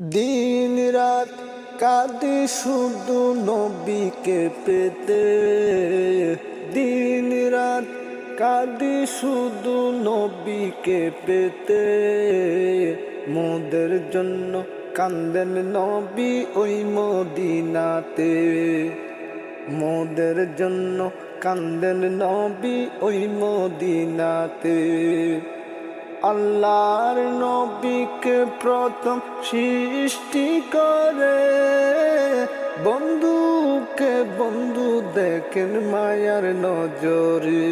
দিন রাত কাঁদি শুধু নবীকে পেতে, দিন রাত কাঁদি শুধু নবীকে পেতে। মোদের জন্য কান্দেন নবী ওই মদিনাতে, মোদের জন্য কান্দেন নবী ওই মদিনাতে। আল্লাহর নবীকে প্রথম সৃষ্টি করে, বন্ধুকে বন্ধু দেখেন মায়ার নজরে।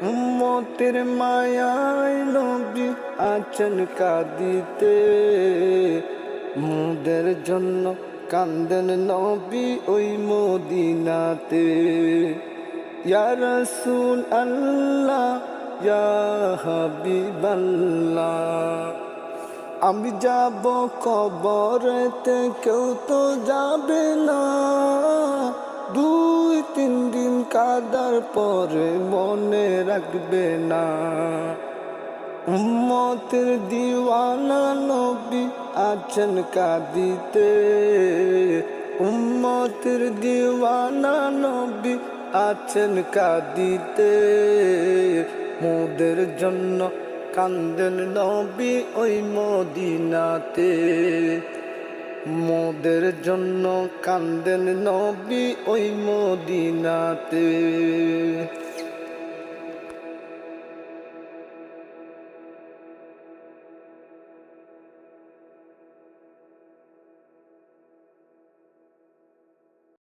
উম্মতের মায়ায় নবী আছেন কাঁদিতে, মোদের জন্য কান্দেন নবী ওই মদিনাতে। ইয়া রাসূল আল্লাহ ইয়া হাবিবাল্লাহ, আমি যাব কবরেতে কেউ তো যাবে না। 2-3 দিন কাদার পরে মনে রাখবে না। উম্মতের দিওয়ানা নবী আছেন কাঁদিতে, উম্মতের দিওয়ানা নবী আছেন কাঁদিতে। মোদের জন্য কান্দেন নবী ওই মদিনাতে, মোদের জন্য কান্দেন নবী ওই মদিনাতে।